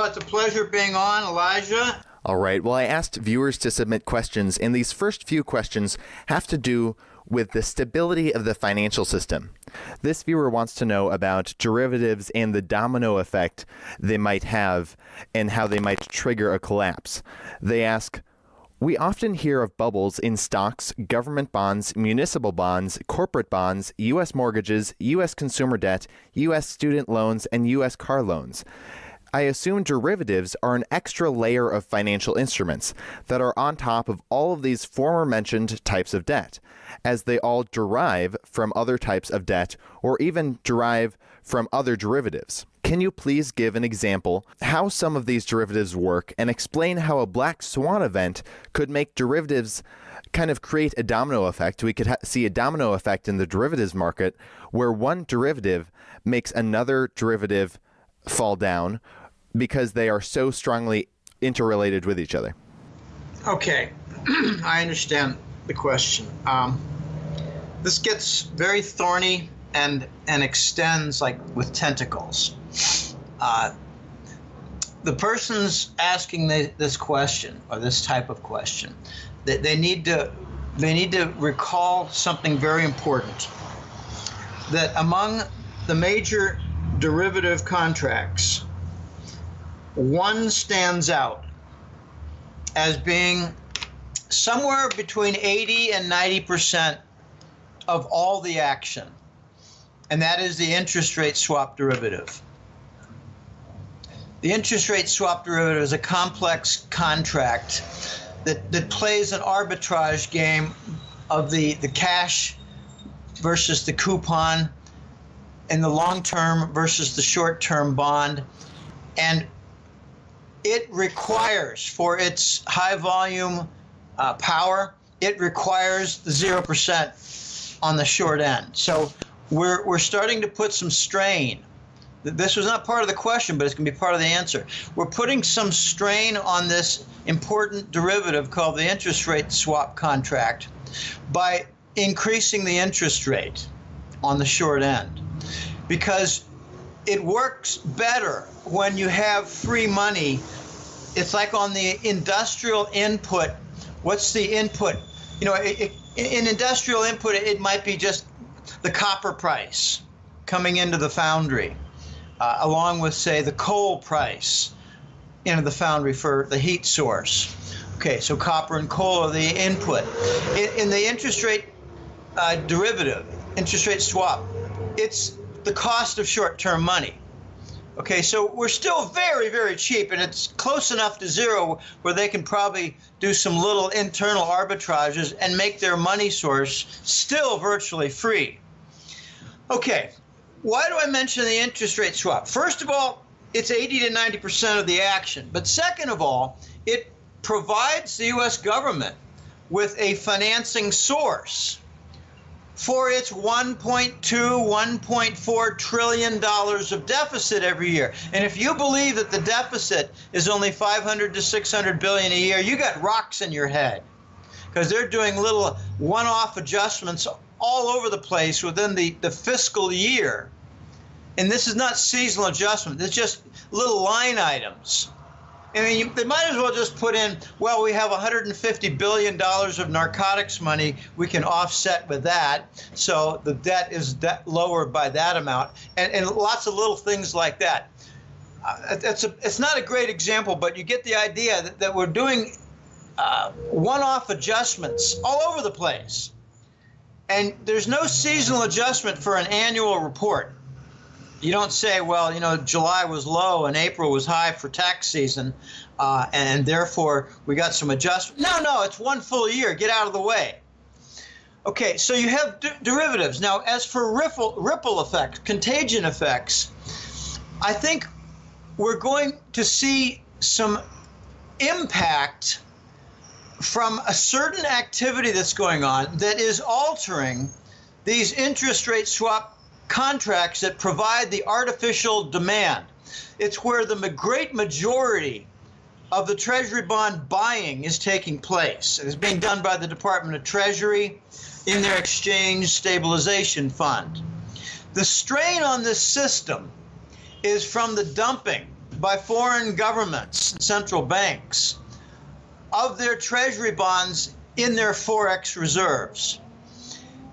Well, it's a pleasure being on, Elijah. All right. Well, I asked viewers to submit questions, and these first few questions have to do with the stability of the financial system. This viewer wants to know about derivatives and the domino effect they might have and how they might trigger a collapse. They ask, we often hear of bubbles in stocks, government bonds, municipal bonds, corporate bonds, U.S. mortgages, U.S. consumer debt, U.S. student loans, and U.S. car loans. I assume derivatives are an extra layer of financial instruments that are on top of all of these former mentioned types of debt, as they all derive from other types of debt or even derive from other derivatives. Can you please give an example how some of these derivatives work and explain how a black swan event could make derivatives kind of create a domino effect? We could see a domino effect in the derivatives market where one derivative makes another derivative fall down because they are so strongly interrelated with each other. Okay, I understand the question. This gets very thorny and extends like with tentacles. The person's asking this question or this type of question, they need to recall something very important. That among the major derivative contracts, one stands out as being somewhere between 80 and 90% of all the action, and that is the interest rate swap derivative. The interest rate swap derivative is a complex contract that plays an arbitrage game of the cash versus the coupon and the long-term versus the short-term bond, and it requires, for its high volume power, it requires the 0% on the short end. So we're starting to put some strain. This was not part of the question, but it's going to be part of the answer. We're putting some strain on this important derivative called the interest rate swap contract by increasing the interest rate on the short end, because it works better when you have free money. It's like on the industrial input. What's the input? You know, in industrial input, it might be just the copper price coming into the foundry, along with, say, the coal price into the foundry for the heat source. Okay, so copper and coal are the input. In the interest rate derivative, interest rate swap, it's the cost of short-term money. Okay, so we're still very, very cheap, and it's close enough to zero where they can probably do some little internal arbitrages and make their money source still virtually free. Okay, why do I mention the interest rate swap? First of all, it's 80 to 90% of the action. But second of all, it provides the U.S. government with a financing source for its $1.2, $1.4 trillion of deficit every year. And if you believe that the deficit is only 500 to 600 billion a year, you got rocks in your head, because they're doing little one-off adjustments all over the place within the fiscal year. And this is not seasonal adjustment. It's just little line items. I mean, they might as well just put in, well, we have $150 billion of narcotics money we can offset with that, so the debt is lowered by that amount, and lots of little things like that. It's not a great example, but you get the idea that we're doing one-off adjustments all over the place. And there's no seasonal adjustment for an annual report. You don't say, well, you know, July was low and April was high for tax season, and therefore we got some adjustment. No, it's one full year. Get out of the way. Okay, so you have derivatives. Now, as for ripple effects, contagion effects, I think we're going to see some impact from a certain activity that's going on that is altering these interest rate swap contracts that provide the artificial demand. It's where the great majority of the Treasury bond buying is taking place. It is being done by the Department of Treasury in their Exchange Stabilization Fund. The strain on this system is from the dumping by foreign governments, central banks, of their treasury bonds in their Forex reserves.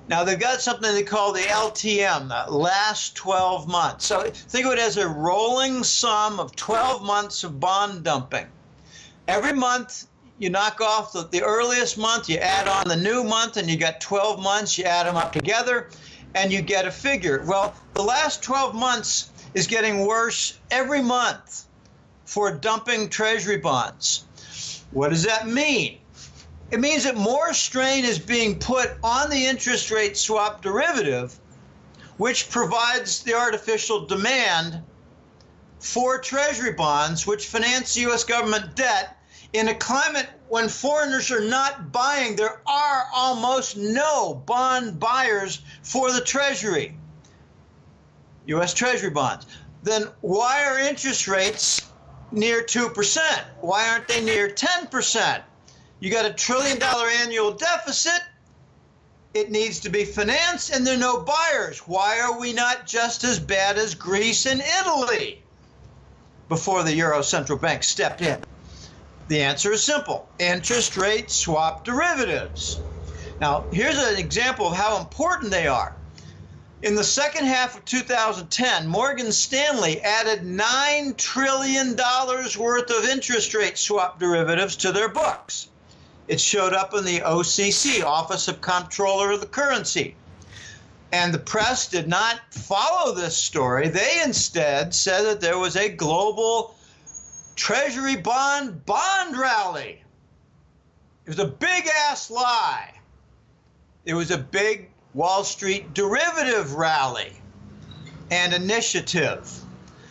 Now, they've got something they call the LTM, the last 12 months. So think of it as a rolling sum of 12 months of bond dumping. Every month, you knock off the earliest month, you add on the new month, and you got 12 months, you add them up together, and you get a figure. Well, the last 12 months is getting worse every month for dumping treasury bonds. What does that mean? It means that more strain is being put on the interest rate swap derivative, which provides the artificial demand for treasury bonds, which finance U.S. government debt in a climate when foreigners are not buying. There are almost no bond buyers for the treasury, U.S. treasury bonds. Then why are interest rates near 2%? Why aren't they near 10%? You got $1 trillion annual deficit. It needs to be financed, and there are no buyers. Why are we not just as bad as Greece and Italy before the Euro Central Bank stepped in? The answer is simple: interest rate swap derivatives. Now, here's an example of how important they are. In the second half of 2010, Morgan Stanley added $9 trillion worth of interest rate swap derivatives to their books. It showed up in the OCC, Office of Comptroller of the Currency. And the press did not follow this story. They instead said that there was a global treasury bond rally. It was a big-ass lie. It was a big Wall Street derivative rally and initiative.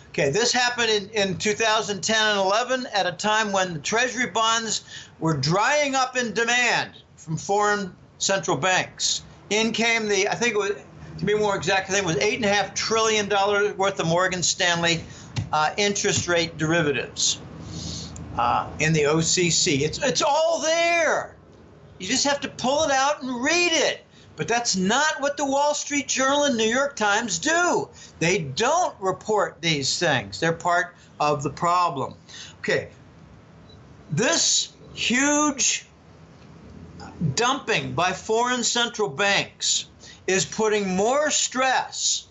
Okay, this happened in 2010 and 11 at a time when the treasury bonds were drying up in demand from foreign central banks. In came I think it was, to be more exact, I think it was $8.5 trillion worth of Morgan Stanley interest rate derivatives in the OCC. It's all there. You just have to pull it out and read it. But that's not what the Wall Street Journal and New York Times do. They don't report these things. They're part of the problem. Okay, this huge dumping by foreign central banks is putting more stress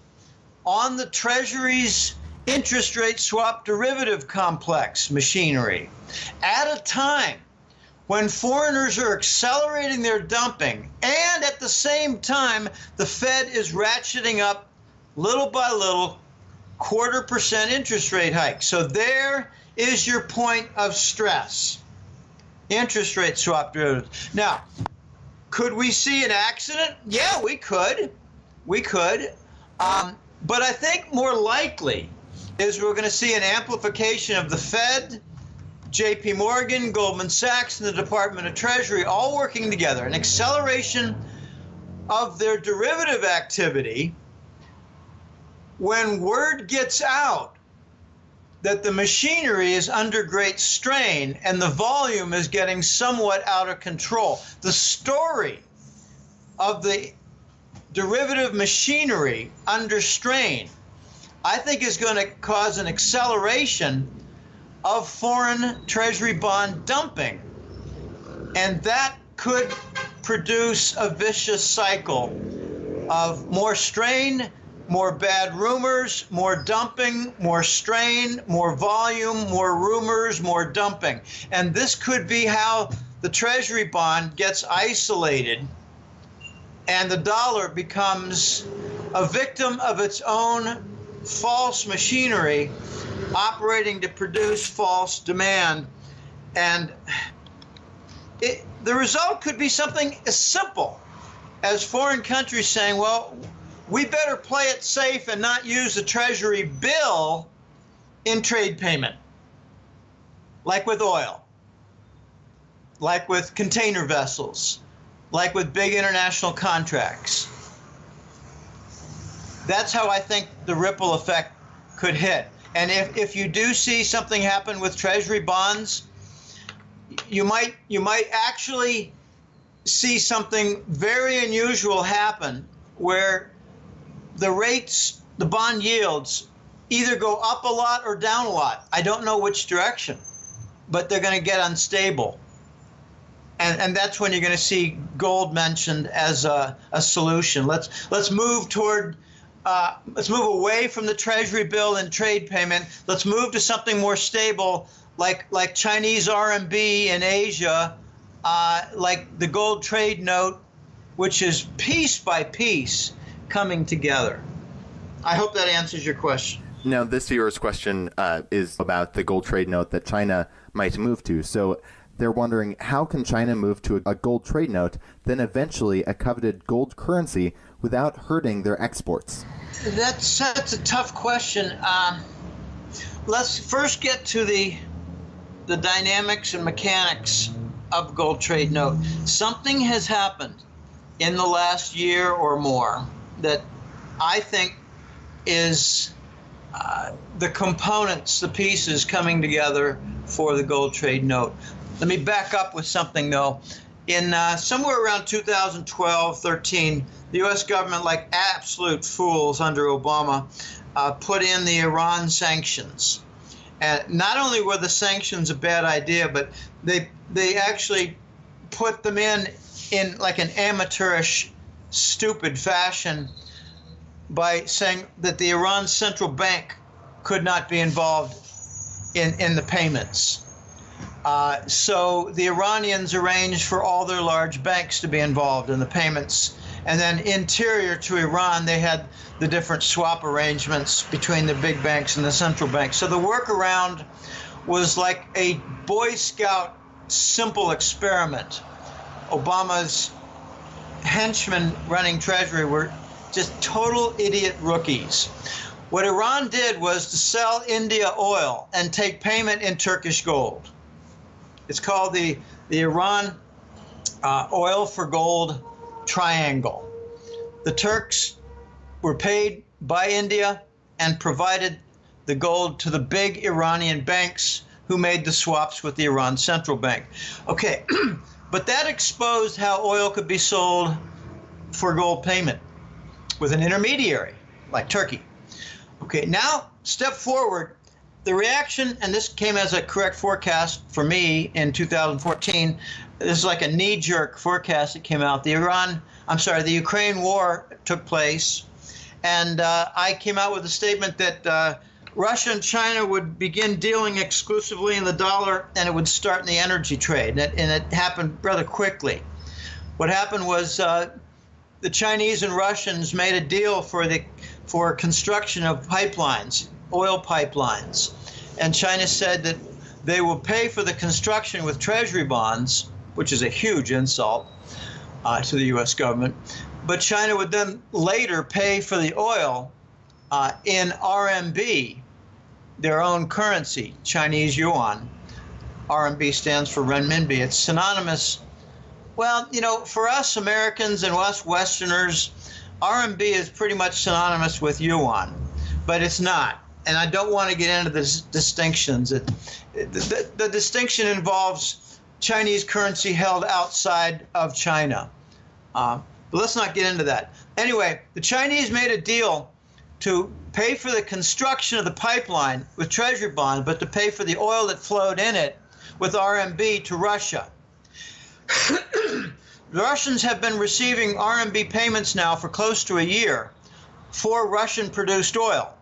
on the Treasury's interest rate swap derivative complex machinery at a time when foreigners are accelerating their dumping, and at the same time, the Fed is ratcheting up little by little 0.25% interest rate hikes. So there is your point of stress. Interest rate swap derivatives. Now, could we see an accident? Yeah, we could. We could. But I think more likely is we're going to see an amplification of the Fed, J.P. Morgan, Goldman Sachs, and the Department of Treasury all working together, an acceleration of their derivative activity when word gets out that the machinery is under great strain and the volume is getting somewhat out of control. The story of the derivative machinery under strain, I think, is going to cause an acceleration of foreign treasury bond dumping, and that could produce a vicious cycle of more strain, more bad rumors, more dumping, more strain, more volume, more rumors, more dumping. And this could be how the treasury bond gets isolated and the dollar becomes a victim of its own false machinery operating to produce false demand. And the result could be something as simple as foreign countries saying, well, we better play it safe and not use the treasury bill in trade payment, like with oil, like with container vessels, like with big international contracts. That's how I think the ripple effect could hit. And if you do see something happen with treasury bonds, you might actually see something very unusual happen where the rates, the bond yields, either go up a lot or down a lot. I don't know which direction, but they're going to get unstable. And that's when you're going to see gold mentioned as a solution. Let's move toward let's move away from the Treasury bill and trade payment. Let's move to something more stable, like Chinese RMB in Asia, like the gold trade note, which is piece by piece coming together. I hope that answers your question. Now, this viewer's question is about the gold trade note that China might move to. So they're wondering, how can China move to a gold trade note, then eventually a coveted gold currency, without hurting their exports? That's a tough question. Let's first get to the dynamics and mechanics of gold trade note. Something has happened in the last year or more that I think is the components, the pieces coming together for the gold trade note. Let me back up with something, though. In somewhere around 2012, 13, the U.S. government, like absolute fools under Obama, put in the Iran sanctions. And not only were the sanctions a bad idea, but they actually put them in like an amateurish, stupid fashion by saying that the Iran central bank could not be involved in the payments. So the Iranians arranged for all their large banks to be involved in the payments. And then interior to Iran, they had the different swap arrangements between the big banks and the central banks. So the workaround was like a Boy Scout simple experiment. Obama's henchmen running Treasury were just total idiot rookies. What Iran did was to sell India oil and take payment in Turkish gold. It's called the Iran oil for gold triangle. The Turks were paid by India and provided the gold to the big Iranian banks who made the swaps with the Iran central bank. Okay, but that exposed how oil could be sold for gold payment with an intermediary like Turkey. Okay, now step forward. The reaction, and this came as a correct forecast for me in 2014, this is like a knee-jerk forecast that came out. The Ukraine war took place, and I came out with a statement that Russia and China would begin dealing exclusively in the dollar, and it would start in the energy trade, and it happened rather quickly. What happened was the Chinese and Russians made a deal for construction of pipelines, oil pipelines. And China said that they will pay for the construction with treasury bonds, which is a huge insult to the U.S. government. But China would then later pay for the oil in RMB, their own currency, Chinese yuan. RMB stands for renminbi. It's synonymous. Well, for us Americans and us Westerners, RMB is pretty much synonymous with yuan, but it's not. And I don't want to get into the distinctions. The distinction involves Chinese currency held outside of China. But let's not get into that. Anyway, the Chinese made a deal to pay for the construction of the pipeline with treasury bonds, but to pay for the oil that flowed in it with RMB to Russia. The Russians have been receiving RMB payments now for close to a year for Russian-produced oil.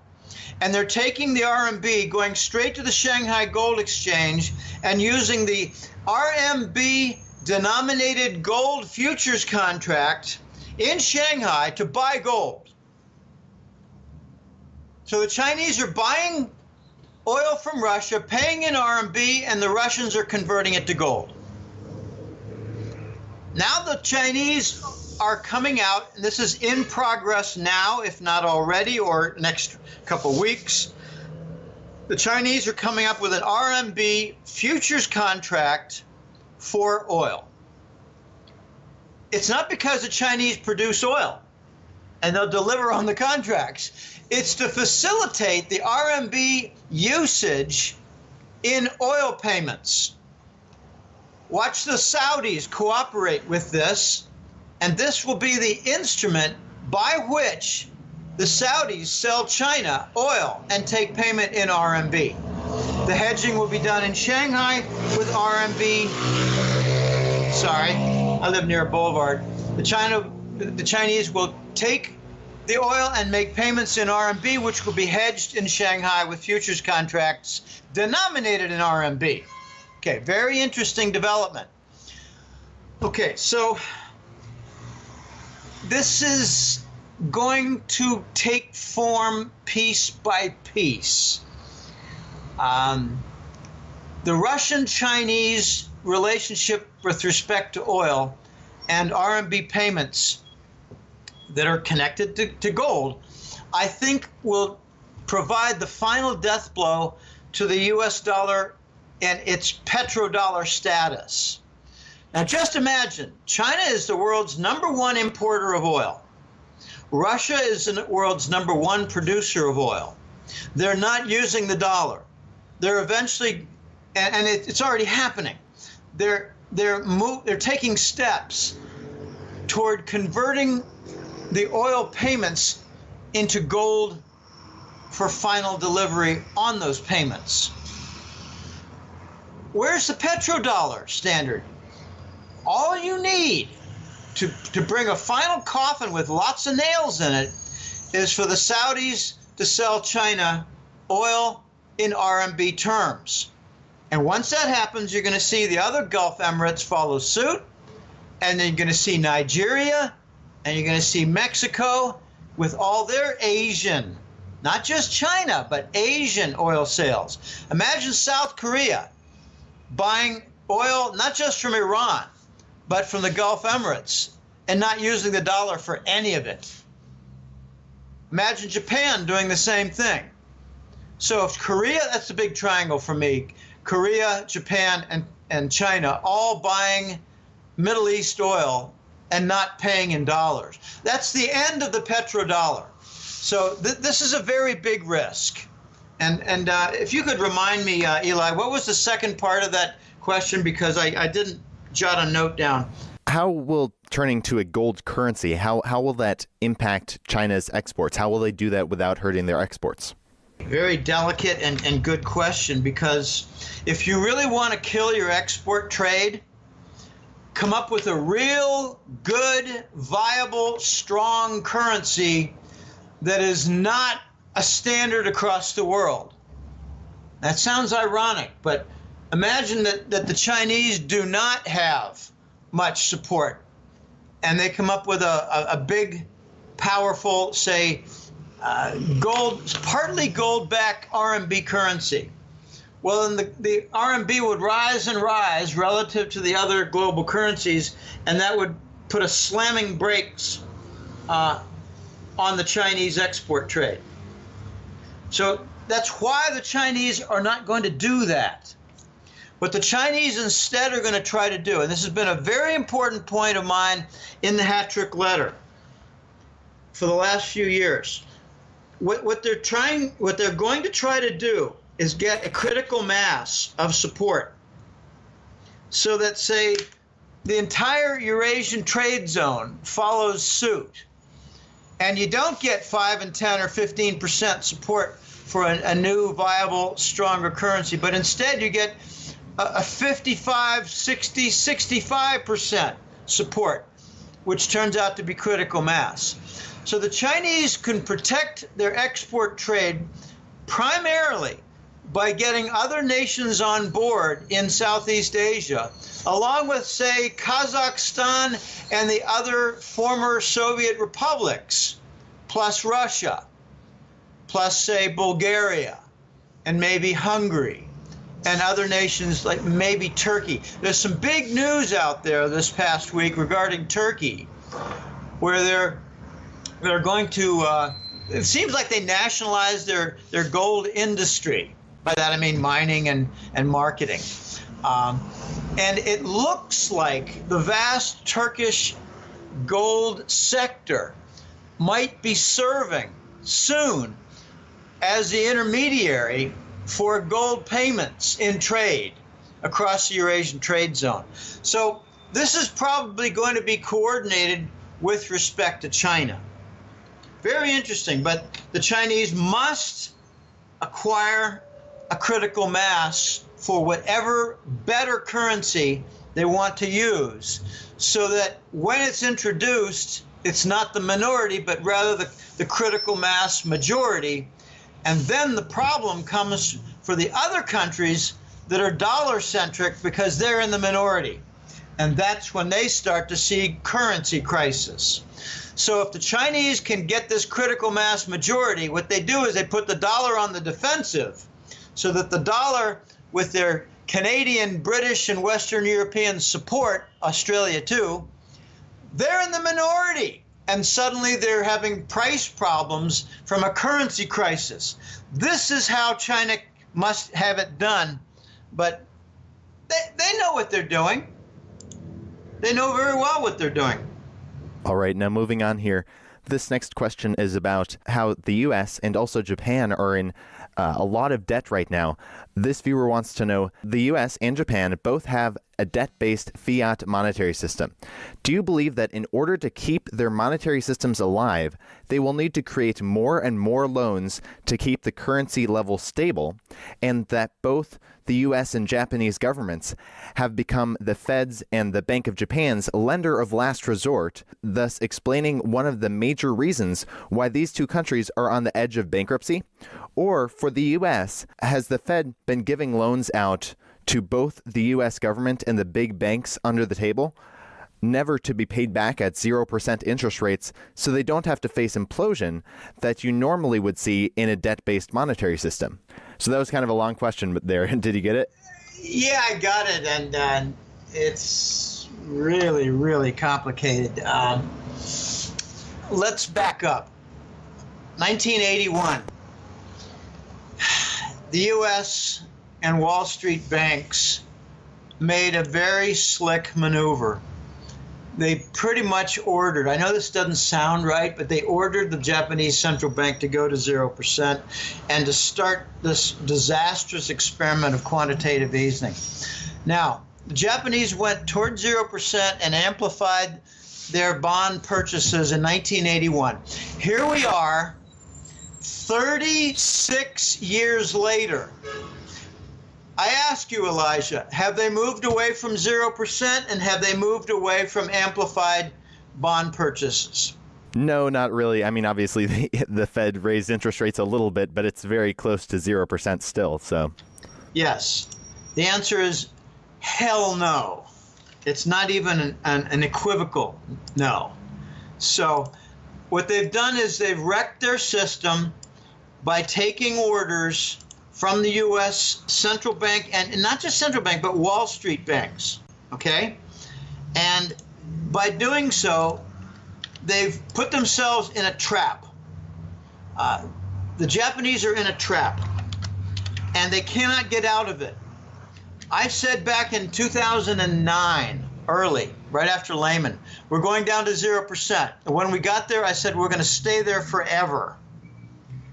And they're taking the RMB, going straight to the Shanghai Gold Exchange, and using the RMB-denominated gold futures contract in Shanghai to buy gold. So the Chinese are buying oil from Russia, paying in RMB, and the Russians are converting it to gold. Now the Chinese are coming out, and this is in progress now, if not already, or next couple weeks. The Chinese are coming up with an RMB futures contract for oil. It's not because the Chinese produce oil and they'll deliver on the contracts. It's to facilitate the RMB usage in oil payments. Watch the Saudis cooperate with this, and this will be the instrument by which the Saudis sell China oil and take payment in RMB. The hedging will be done in Shanghai with RMB. Sorry, I live near a boulevard. The Chinese will take the oil and make payments in RMB, which will be hedged in Shanghai with futures contracts denominated in RMB. Okay, very interesting development. Okay, so this is going to take form piece by piece. The Russian-Chinese relationship with respect to oil and RMB payments that are connected to gold, I think will provide the final death blow to the US dollar and its petrodollar status. Now just imagine, China is the world's #1 importer of oil. Russia is the world's #1 producer of oil. They're not using the dollar. They're eventually, and it's already happening, they're taking steps toward converting the oil payments into gold for final delivery on those payments. Where's the petrodollar standard? All you need to bring a final coffin with lots of nails in it is for the Saudis to sell China oil in RMB terms. And once that happens, you're going to see the other Gulf Emirates follow suit, and then you're going to see Nigeria, and you're going to see Mexico with all their Asian, not just China, but Asian oil sales. Imagine South Korea buying oil not just from Iran, but from the Gulf Emirates, and not using the dollar for any of it. Imagine Japan doing the same thing. So if Korea, that's the big triangle for me, Korea, Japan, and China all buying Middle East oil and not paying in dollars. That's the end of the petrodollar. So this is a very big risk. And if you could remind me, Eli, what was the second part of that question? Because I didn't jot a note down. How will turning to a gold currency, how will that impact China's exports? How will they do that without hurting their exports? Very delicate and good question, because if you really want to kill your export trade, come up with a real good, viable, strong currency that is not a standard across the world. That sounds ironic, but imagine that the Chinese do not have much support, and they come up with a big, powerful, say, partly gold-backed RMB currency. Well, then the RMB would rise and rise relative to the other global currencies, and that would put a slamming brakes on the Chinese export trade. So that's why the Chinese are not going to do that. What the Chinese instead are going to try to do, and this has been a very important point of mine in the Hattrick letter for the last few years, what they're going to try to do is get a critical mass of support so that, say, the entire Eurasian trade zone follows suit, and you don't get 5 and 10 or 15% support for a new, viable, stronger currency, but instead you get a 55, 60, 65% support, which turns out to be critical mass. So the Chinese can protect their export trade primarily by getting other nations on board in Southeast Asia, along with, say, Kazakhstan and the other former Soviet republics, plus Russia, plus, say, Bulgaria, and maybe Hungary, and other nations like maybe Turkey. There's some big news out there this past week regarding Turkey, where they're going to, it seems like they nationalized their gold industry. By that I mean mining and marketing. And it looks like the vast Turkish gold sector might be serving soon as the intermediary for gold payments in trade across the Eurasian trade zone. So this is probably going to be coordinated with respect to China. Very interesting. But the Chinese must acquire a critical mass for whatever better currency they want to use, so that when it's introduced, it's not the minority, but rather the critical mass majority. And then the problem comes for the other countries that are dollar-centric because they're in the minority. And that's when they start to see currency crisis. So if the Chinese can get this critical mass majority, what they do is they put the dollar on the defensive, so that the dollar, with their Canadian, British, and Western European support, Australia too, they're in the minority. And suddenly they're having price problems from a currency crisis. This is how China must have it done. But they know what they're doing. They know very well what they're doing. All right, now moving on here. This next question is about how the U.S. and also Japan are in a lot of debt right now. This viewer wants to know, the U.S. and Japan both have a debt-based fiat monetary system. Do you believe that in order to keep their monetary systems alive, they will need to create more and more loans to keep the currency level stable, and that both the U.S. and Japanese governments have become the Fed's and the Bank of Japan's lender of last resort, thus explaining one of the major reasons why these two countries are on the edge of bankruptcy? Or for the U.S., has the Fed been giving loans out to both the U.S. government and the big banks under the table, never to be paid back at 0% interest rates, so they don't have to face implosion that you normally would see in a debt-based monetary system? So that was kind of a long question, but there, did you get it? Yeah, I got it, and it's really, really complicated. Let's back up. 1981. The U.S. and Wall Street banks made a very slick maneuver. They pretty much ordered, I know this doesn't sound right, but they ordered the Japanese central bank to go to 0% and to start this disastrous experiment of quantitative easing. Now, the Japanese went toward 0% and amplified their bond purchases in 1981. Here we are, 36 years later. I ask you, Elijah, have they moved away from 0% and have they moved away from amplified bond purchases? No, not really. I mean, obviously, the Fed raised interest rates a little bit, but it's very close to 0% still, so. Yes. The answer is hell no. It's not even an equivocal no. So what they've done is they've wrecked their system by taking orders from the U.S. central bank, and not just central bank, but Wall Street banks, okay? And by doing so, they've put themselves in a trap. The Japanese are in a trap, and they cannot get out of it. I said back in 2009, early, right after Lehman, we're going down to 0%. And when we got there, I said we're going to stay there forever.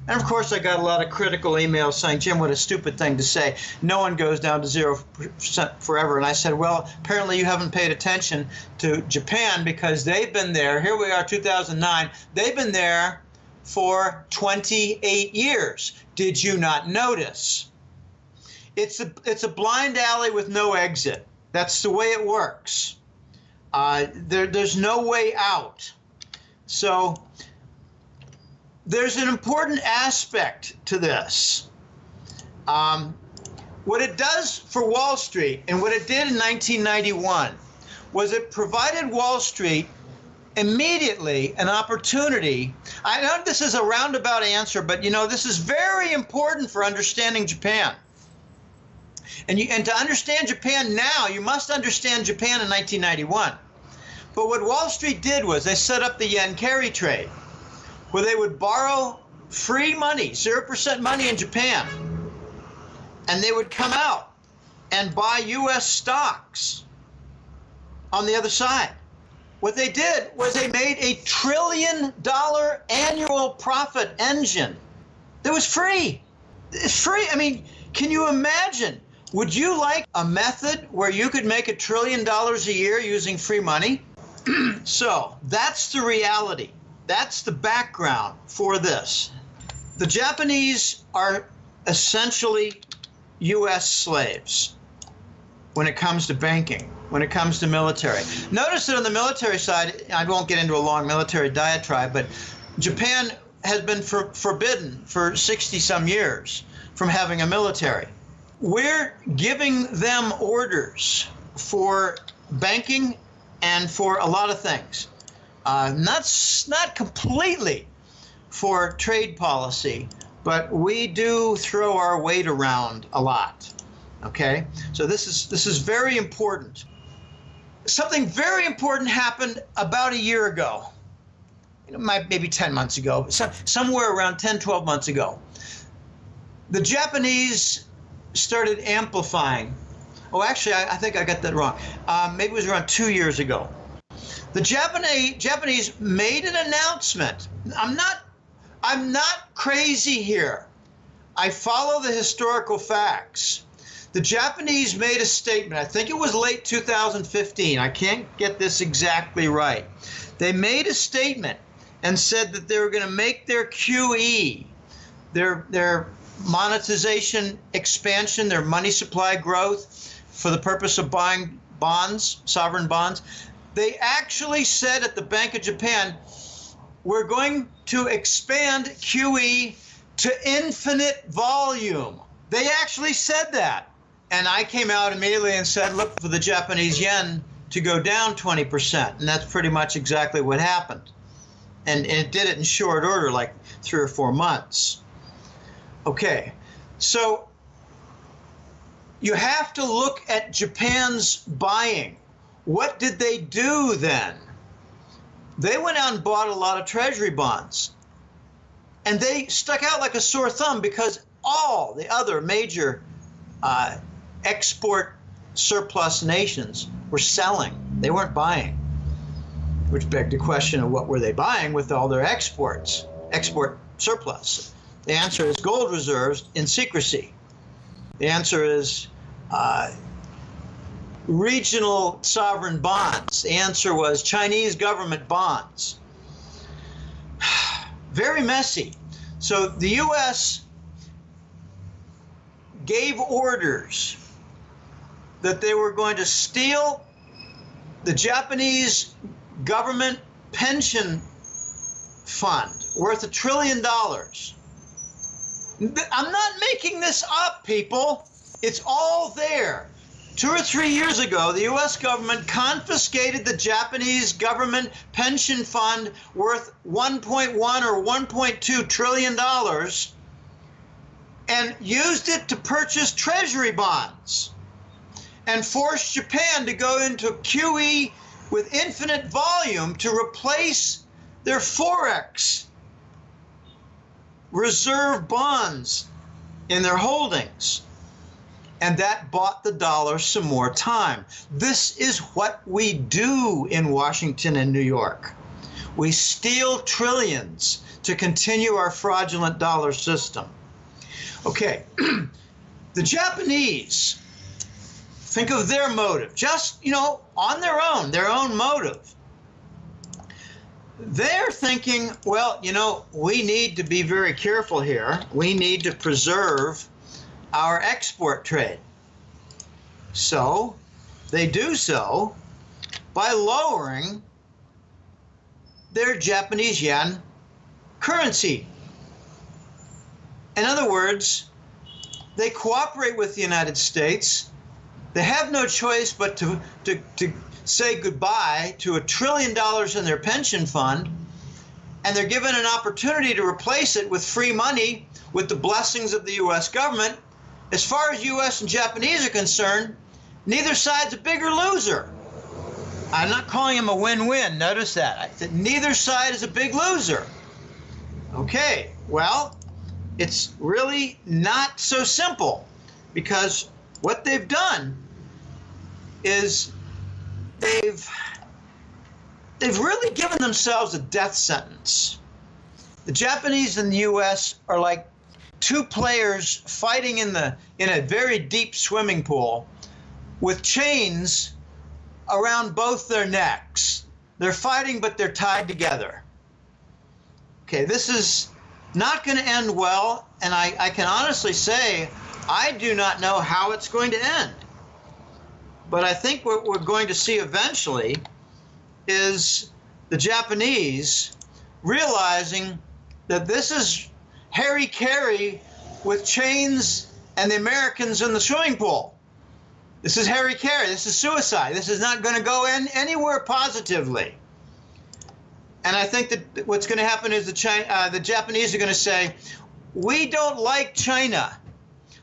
And of course, I got a lot of critical emails saying, Jim, what a stupid thing to say. No one goes down to 0% forever. And I said, well, apparently you haven't paid attention to Japan, because they've been there. Here we are, 2009. They've been there for 28 years. Did you not notice? It's a blind alley with no exit. That's the way it works. There's no way out. So there's an important aspect to this. What it does for Wall Street, and what it did in 1991, was it provided Wall Street immediately an opportunity. I know this is a roundabout answer, but you know, this is very important for understanding Japan. And to understand Japan now, you must understand Japan in 1991. But what Wall Street did was they set up the yen carry trade, where they would borrow free money, 0% money in Japan, and they would come out and buy U.S. stocks on the other side. What they did was they made a $1 trillion annual profit engine that was free. It's free. I mean, can you imagine? Would you like a method where you could make $1 trillion a year using free money? So that's the reality. that's the background for this. The Japanese are essentially U.S. slaves when it comes to banking, when it comes to military. Notice that on the military side, I won't get into a long military diatribe, but Japan has been forbidden for 60-some years from having a military. We're giving them orders for banking and for a lot of things. Not completely for trade policy, but we do throw our weight around a lot. Okay, so this is very important. Something very important happened about a year ago. Maybe 10 months ago, somewhere around 10, 12 months ago. The Japanese started amplifying. Oh, actually, I think I got that wrong. Maybe it was around 2 years ago. The Japanese made an announcement. I'm not crazy here. I follow the historical facts. The Japanese made a statement. I think it was late 2015. I can't get this exactly right. They made a statement and said that they were going to make their QE, their monetization expansion, their money supply growth for the purpose of buying bonds, sovereign bonds. They actually said at the Bank of Japan, we're going to expand QE to infinite volume. They actually said that. And I came out immediately and said, look for the Japanese yen to go down 20%. And that's pretty much exactly what happened. And it did it in short order, like 3 or 4 months. Okay, so you have to look at Japan's buying. What did they do then? They went out and bought a lot of treasury bonds. And they stuck out like a sore thumb because all the other major export surplus nations were selling. They weren't buying. Which begged the question of what were they buying with all their export surplus? The answer is gold reserves in secrecy. The answer is regional sovereign bonds. The answer was Chinese government bonds. Very messy. So the U.S. gave orders that they were going to steal the Japanese government pension fund worth $1 trillion. I'm not making this up, people. It's all there. 2 or 3 years ago, the U.S. government confiscated the Japanese government pension fund worth $1.1 or $1.2 trillion and used it to purchase treasury bonds and forced Japan to go into QE with infinite volume to replace their Forex reserve bonds in their holdings. And that bought the dollar some more time. This is what we do in Washington and New York. We steal trillions to continue our fraudulent dollar system. Okay, the Japanese, think of their motive, just, on their own motive. They're thinking, well, we need to be very careful here. We need to preserve our export trade. So they do so by lowering their Japanese yen currency. In other words, they cooperate with the United States. They have no choice but to say goodbye to $1 trillion in their pension fund, and they're given an opportunity to replace it with free money with the blessings of the U.S. government. As far as U.S. and Japanese are concerned, neither side's a bigger loser. I'm not calling them a win-win. Notice that. I said neither side is a big loser. Okay, well, it's really not so simple, because what they've done is they've really given themselves a death sentence. The Japanese and the U.S. are like two players fighting in a very deep swimming pool with chains around both their necks. They're fighting, but they're tied together. Okay, this is not going to end well, and I can honestly say I do not know how it's going to end. But I think what we're going to see eventually is the Japanese realizing that this is Harry-Carry with chains and the Americans in the swimming pool. This is Harry-Carry. This is suicide. This is not going to go anywhere positively. And I think that what's going to happen is the Japanese are going to say, we don't like China.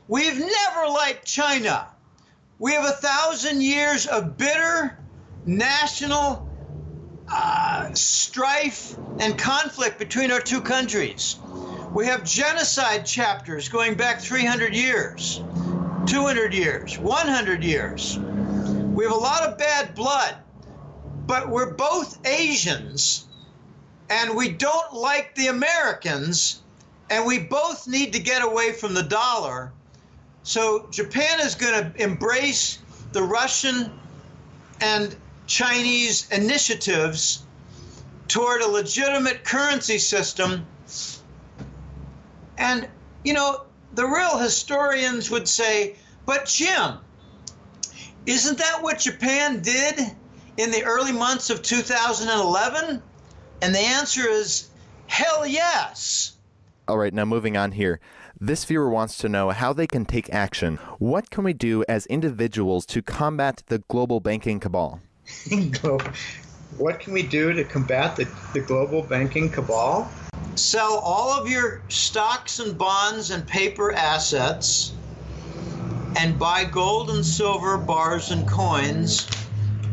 We've never liked China. We have 1,000 years of bitter national strife and conflict between our two countries. We have genocide chapters going back 300 years, 200 years, 100 years. We have a lot of bad blood, but we're both Asians, and we don't like the Americans, and we both need to get away from the dollar. So Japan is going to embrace the Russian and Chinese initiatives toward a legitimate currency system. And, you know, the real historians would say, but Jim, isn't that what Japan did in the early months of 2011? And the answer is, hell yes. All right, now moving on here. This viewer wants to know how they can take action. What can we do as individuals to combat the global banking cabal? What can we do to combat the global banking cabal? Sell all of your stocks and bonds and paper assets and buy gold and silver bars and coins.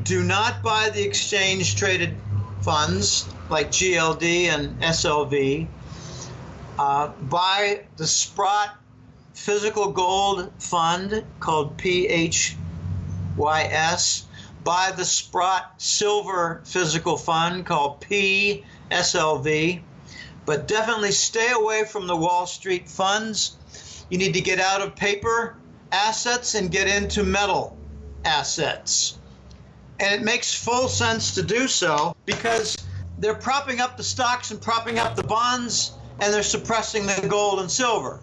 Do not buy the exchange traded funds like GLD and SLV. Buy the Sprott physical gold fund called PHYS. Buy the Sprott silver physical fund called PSLV. But definitely stay away from the Wall Street funds. You need to get out of paper assets and get into metal assets. And it makes full sense to do so because they're propping up the stocks and propping up the bonds, and they're suppressing the gold and silver.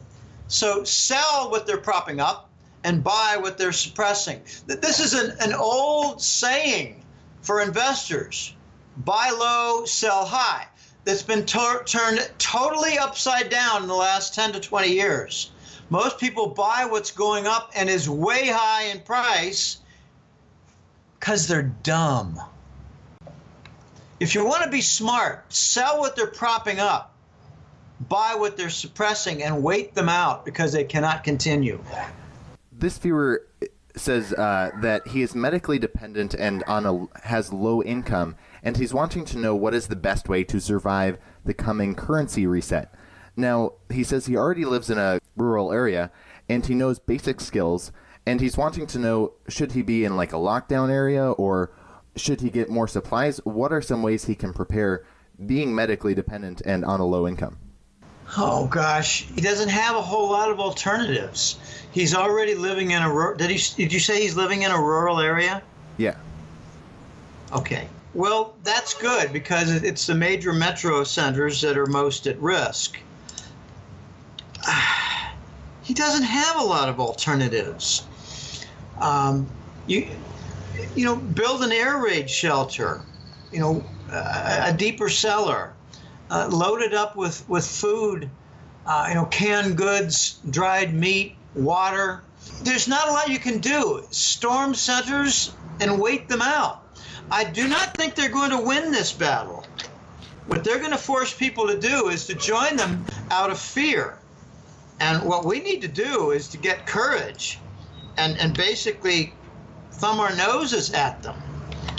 So sell what they're propping up and buy what they're suppressing. This is an old saying for investors: buy low, sell high. That's been turned totally upside down in the last 10 to 20 years. Most people buy what's going up and is way high in price because they're dumb. If you want to be smart, sell what they're propping up, buy what they're suppressing, and wait them out because they cannot continue. This viewer says that he is medically dependent and has low income, and he's wanting to know what is the best way to survive the coming currency reset. Now, he says he already lives in a rural area, and he knows basic skills, and he's wanting to know, should he be in like a lockdown area, or should he get more supplies? What are some ways he can prepare being medically dependent and on a low income? Oh gosh, he doesn't have a whole lot of alternatives. He's already living in a did you say he's living in a rural area? Yeah. Okay. Well, that's good because it's the major metro centers that are most at risk. He doesn't have a lot of alternatives. You know, build an air raid shelter. You know, a deeper cellar. Load it up with food, you know, canned goods, dried meat, water. There's not a lot you can do. Storm centers and wait them out. I do not think they're going to win this battle. What they're going to force people to do is to join them out of fear. And what we need to do is to get courage and basically thumb our noses at them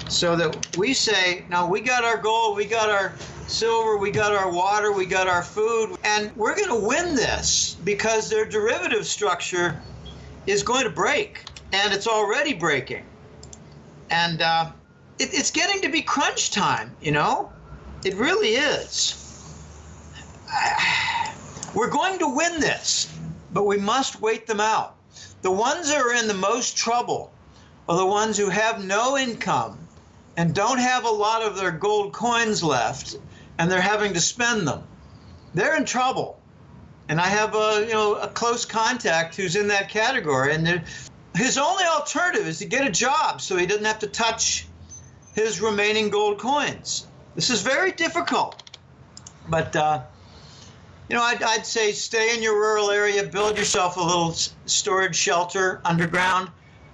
so that we say, no, we got our gold, we got our silver, we got our water, we got our food, and we're going to win this because their derivative structure is going to break, and it's already breaking. And it's getting to be crunch time, you know? It really is. We're going to win this, but we must wait them out. The ones that are in the most trouble are the ones who have no income and don't have a lot of their gold coins left, and they're having to spend them. they're in trouble. And I have a close contact who's in that category, and his only alternative is to get a job so he doesn't have to touch his remaining gold coins. This is very difficult, but I'd say stay in your rural area, build yourself a little storage shelter underground,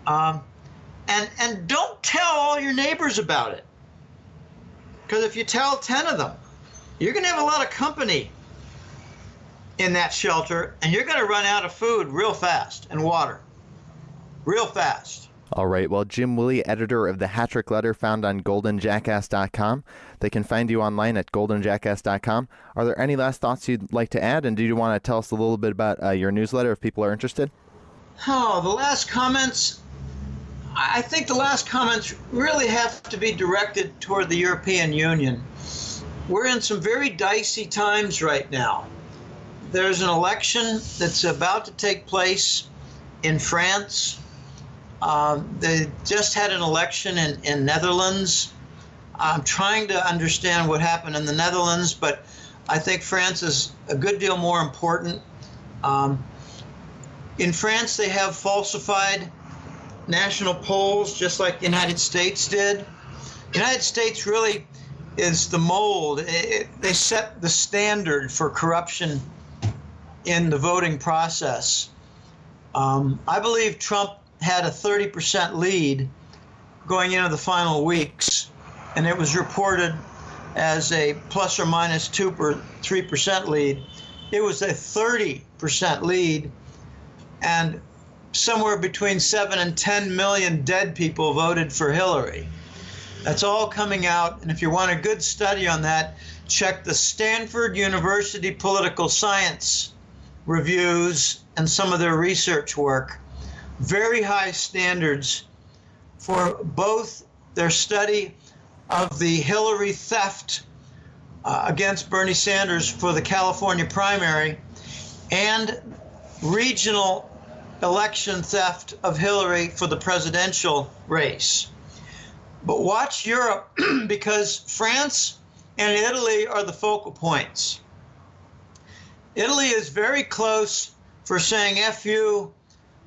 and don't tell all your neighbors about it, because if you tell 10 of them, you're going to have a lot of company in that shelter, and you're going to run out of food real fast and water real fast. All right. Well, Jim Willie, editor of the Hattrick Letter, found on goldenjackass.com. They can find you online at goldenjackass.com. Are there any last thoughts you'd like to add? And do you want to tell us a little bit about your newsletter if people are interested? Oh, the last comments. I think the last comments really have to be directed toward the European Union. We're in some very dicey times right now. There's an election that's about to take place in France. They just had an election in Netherlands. I'm trying to understand what happened in the Netherlands, but I think France is a good deal more important. In France, they have falsified national polls, just like the United States did. The United States really is the mold. They set the standard for corruption in the voting process. I believe Trump had a 30% lead going into the final weeks, and it was reported as a plus or minus 2 or 3% lead. It was a 30% lead, and somewhere between 7 and 10 million dead people voted for Hillary. That's all coming out, and if you want a good study on that, check the Stanford University Political Science reviews and some of their research work. Very high standards for both their study of the Hillary theft against Bernie Sanders for the California primary and regional election theft of Hillary for the presidential race. But watch Europe, because France and Italy are the focal points. Italy is very close for saying, F you,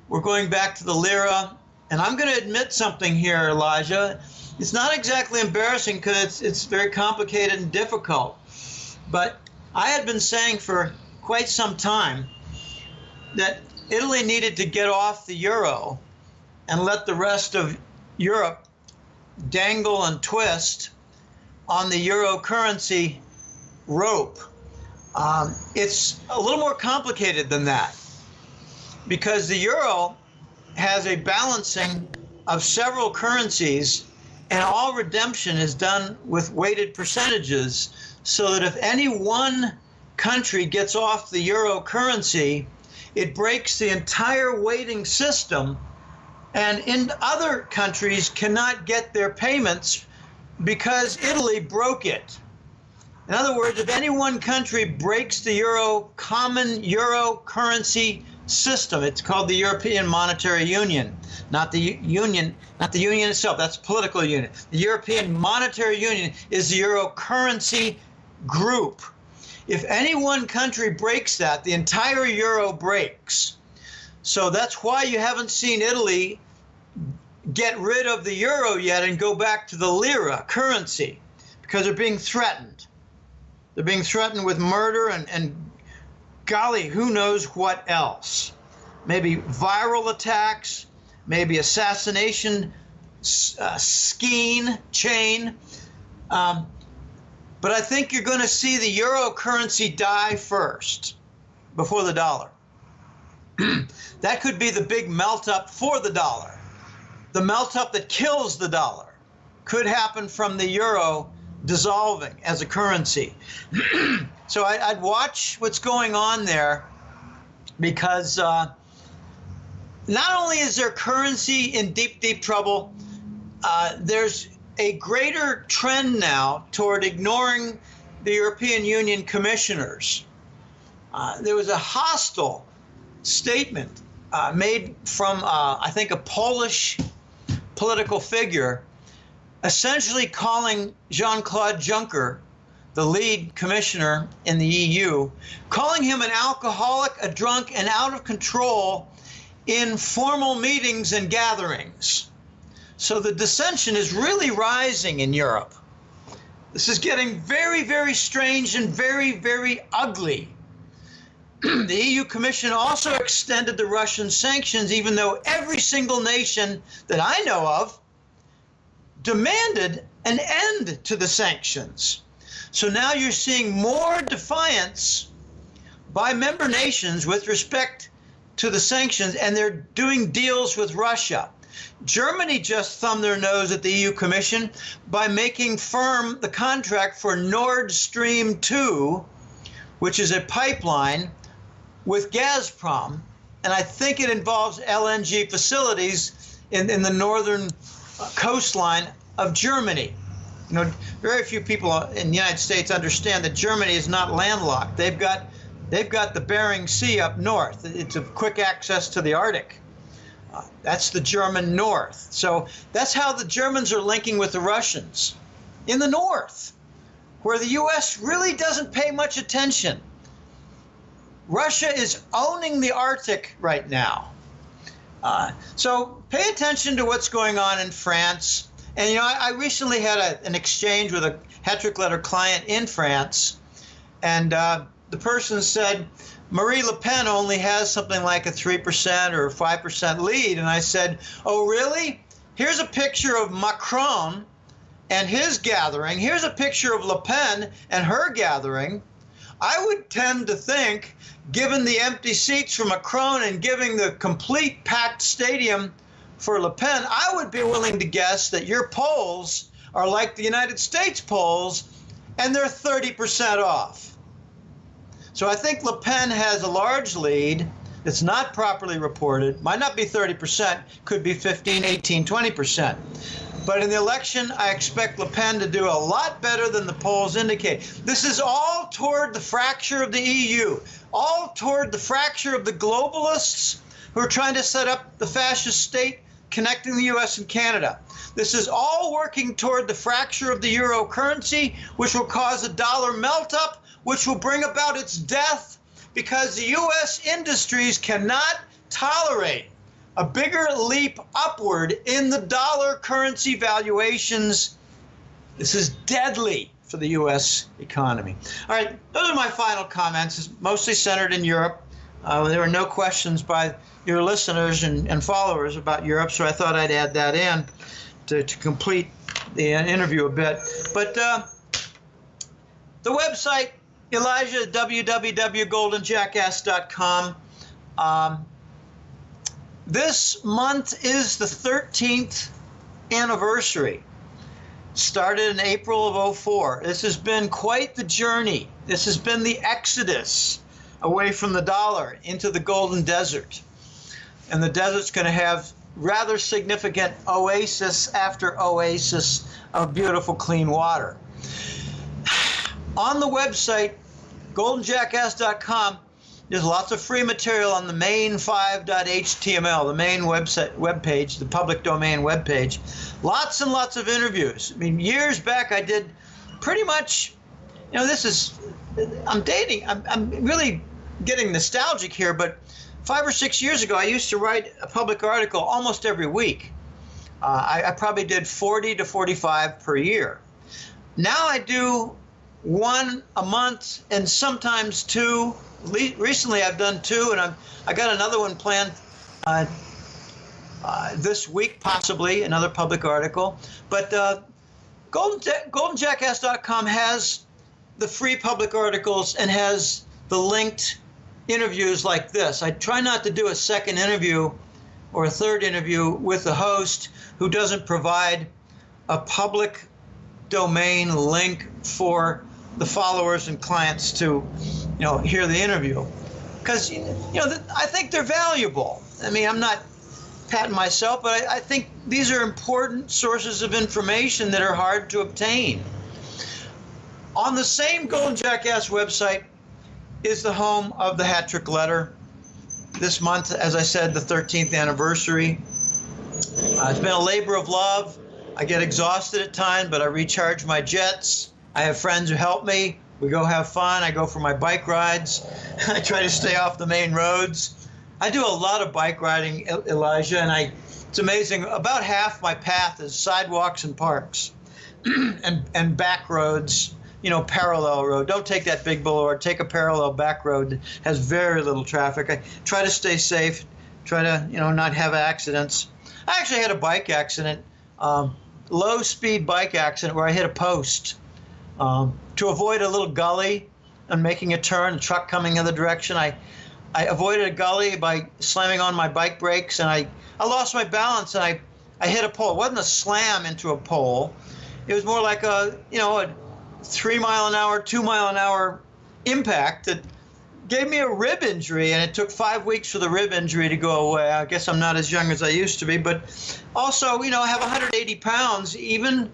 we're going back to the lira. And I'm going to admit something here, Elijah. It's not exactly embarrassing because it's very complicated and difficult. But I had been saying for quite some time that Italy needed to get off the euro and let the rest of Europe dangle and twist on the euro currency rope. It's a little more complicated than that, because the euro has a balancing of several currencies, and all redemption is done with weighted percentages, so that if any one country gets off the euro currency, it breaks the entire weighting system, and in other countries cannot get their payments because Italy broke it. In other words, if any one country breaks the common euro currency system, it's called the European Monetary Union, not the union itself, that's political union. The European Monetary Union is the euro currency group. If any one country breaks that, the entire euro breaks. So that's why you haven't seen Italy get rid of the euro yet and go back to the lira currency, because they're being threatened. They're being threatened with murder and golly, who knows what else. Maybe viral attacks, maybe assassination chain. But I think you're going to see the euro currency die first before the dollar. That could be the big melt up for the dollar. The melt up that kills the dollar could happen from the euro dissolving as a currency. So I'd watch what's going on there, because not only is their currency in deep, deep trouble, there's a greater trend now toward ignoring the European Union commissioners. There was a hostile statement made from, I think, a Polish political figure, essentially calling Jean-Claude Juncker the lead commissioner in the EU, calling him an alcoholic, a drunk, and out of control in formal meetings and gatherings. So the dissension is really rising in Europe. This is getting very, very strange and very, very ugly. The EU Commission also extended the Russian sanctions, even though every single nation that I know of demanded an end to the sanctions. So now you're seeing more defiance by member nations with respect to the sanctions, and they're doing deals with Russia. Germany just thumbed their nose at the EU Commission by making firm the contract for Nord Stream 2, which is a pipeline with Gazprom, and I think it involves LNG facilities in the northern coastline of Germany. You know, very few people in the United States understand that Germany is not landlocked. They've got the Bering Sea up north. It's a quick access to the Arctic. That's the German north. So that's how the Germans are linking with the Russians in the north, where the U.S. really doesn't pay much attention. Russia is owning the Arctic right now. So pay attention to what's going on in France. And, you know, I recently had an exchange with a Hattrick Letter client in France, and the person said, Marie Le Pen only has something like a 3% or 5% lead. And I said, oh, really? Here's a picture of Macron and his gathering. Here's a picture of Le Pen and her gathering. I would tend to think, given the empty seats for Macron and giving the complete packed stadium for Le Pen, I would be willing to guess that your polls are like the United States polls, and they're 30% off. So I think Le Pen has a large lead. It's not properly reported. Might not be 30%, could be 15, 18, 20%. But in the election, I expect Le Pen to do a lot better than the polls indicate. This is all toward the fracture of the EU, all toward the fracture of the globalists who are trying to set up the fascist state connecting the U.S. and Canada. This is all working toward the fracture of the euro currency, which will cause a dollar melt-up, which will bring about its death, because the U.S. industries cannot tolerate a bigger leap upward in the dollar currency valuations. This is deadly for the U.S. economy. All right, those are my final comments, it's mostly centered in Europe. There were no questions by your listeners and followers about Europe, so I thought I'd add that in to complete the interview a bit. But the website, Elijah, www.goldenjackass.com. This month is the 13th anniversary. Started in April of 2004. This has been quite the journey. This has been the exodus away from the dollar into the golden desert. And the desert's going to have rather significant oasis after oasis of beautiful clean water. On the website, goldenjackass.com, there's lots of free material on the main5.html, the main web page, the public domain web page. Lots and lots of interviews. I mean, years back I did pretty much, you know, I'm really getting nostalgic here, but 5 or 6 years ago, I used to write a public article almost every week. I probably did 40 to 45 per year. Now I do one a month and sometimes two. Recently I've done two, and I got another one planned this week, possibly another public article. But goldenjackass.com has the free public articles and has the linked interviews like this. I try not to do a second interview or a third interview with the host who doesn't provide a public domain link for the followers and clients to, hear the interview, because I think they're valuable. I mean, I'm not patting myself, but I think these are important sources of information that are hard to obtain. On the same Golden Jackass website is the home of the Hattrick Letter. This month, as I said, the 13th anniversary. It's been a labor of love. I get exhausted at times, but I recharge my jets. I have friends who help me. We go have fun. I go for my bike rides. I try to stay off the main roads. I do a lot of bike riding, Elijah, and it's amazing. About half my path is sidewalks and parks and back roads, parallel road. Don't take that big boulevard. Take a parallel back road that has very little traffic. I try to stay safe, try to, not have accidents. I actually had a bike accident, low-speed bike accident where I hit a post. To avoid a little gully and making a turn, a truck coming in the direction, I avoided a gully by slamming on my bike brakes, and I lost my balance, and I hit a pole. It wasn't a slam into a pole. It was more like a 3 mile an hour, 2 mile an hour impact that gave me a rib injury, and it took 5 weeks for the rib injury to go away. I guess I'm not as young as I used to be, but also, I have 180 pounds, even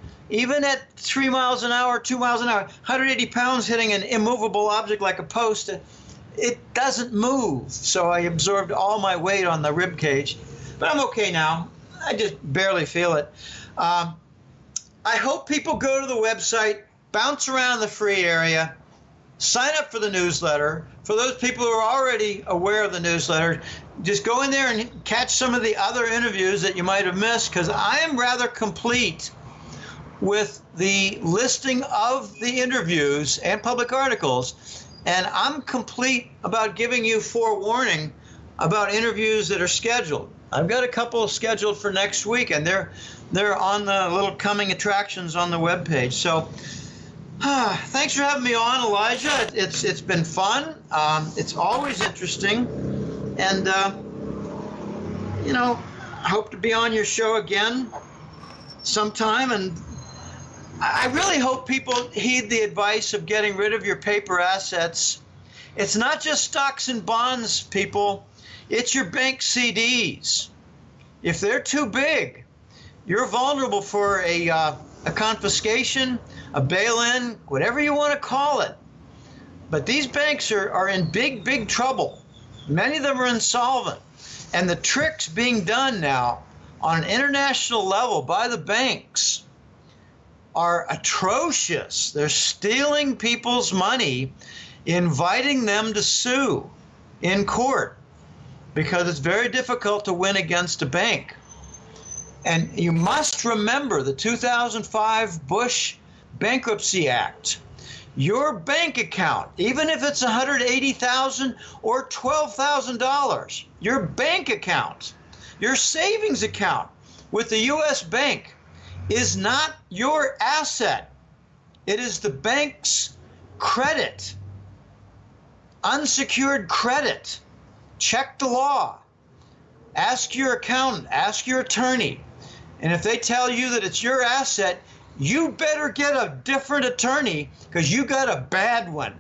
at 3 miles an hour, 2 miles an hour, 180 pounds hitting an immovable object like a post, it doesn't move. So I absorbed all my weight on the rib cage, but I'm okay now. I just barely feel it. I hope people go to the website, bounce around the free area, sign up for the newsletter. For those people who are already aware of the newsletter, just go in there and catch some of the other interviews that you might have missed, because I am rather complete with the listing of the interviews and public articles, and I'm complete about giving you forewarning about interviews that are scheduled. I've got a couple scheduled for next week, and they're on the little coming attractions on the webpage. So thanks for having me on, Elijah. It's been fun. It's always interesting, and I hope to be on your show again sometime. And I really hope people heed the advice of getting rid of your paper assets. It's not just stocks and bonds, people. It's your bank CDs. If they're too big, you're vulnerable for a confiscation, a bail-in, whatever you want to call it. But these banks are in big, big trouble. Many of them are insolvent. And the tricks being done now on an international level by the banks are atrocious. They're stealing people's money, inviting them to sue in court because it's very difficult to win against a bank. And you must remember the 2005 Bush Bankruptcy Act. Your bank account, even if it's $180,000 or $12,000, your bank account, your savings account with the U.S. Bank is not your asset. It is the bank's credit, unsecured credit. Check the law. Ask your accountant, ask your attorney. And if they tell you that it's your asset, you better get a different attorney because you got a bad one.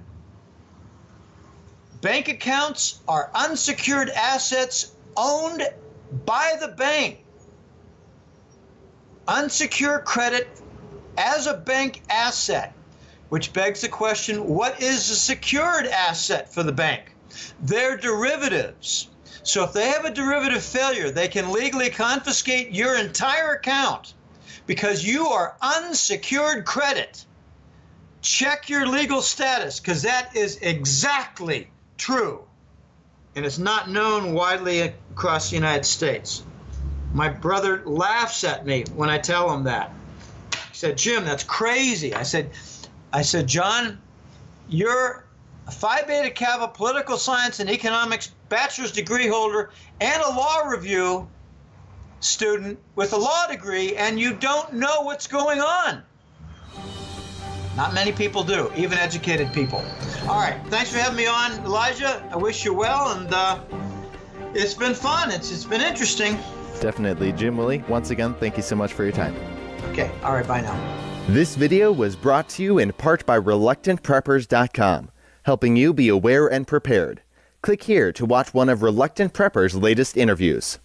Bank accounts are unsecured assets owned by the bank. Unsecured credit as a bank asset, which begs the question, what is a secured asset for the bank? They're derivatives. So if they have a derivative failure, they can legally confiscate your entire account because you are unsecured credit. Check your legal status, because that is exactly true. And it's not known widely across the United States. My brother laughs at me when I tell him that. He said, Jim, that's crazy. I said, John, you're a Phi Beta Kappa political science and economics bachelor's degree holder and a law review student with a law degree, and you don't know what's going on. Not many people do, even educated people. All right, thanks for having me on, Elijah. I wish you well, and it's been fun. It's been interesting. Definitely. Jim, Willie, once again, thank you so much for your time. Okay, all right, bye now. This video was brought to you in part by ReluctantPreppers.com, helping you be aware and prepared. Click here to watch one of Reluctant Prepper's latest interviews.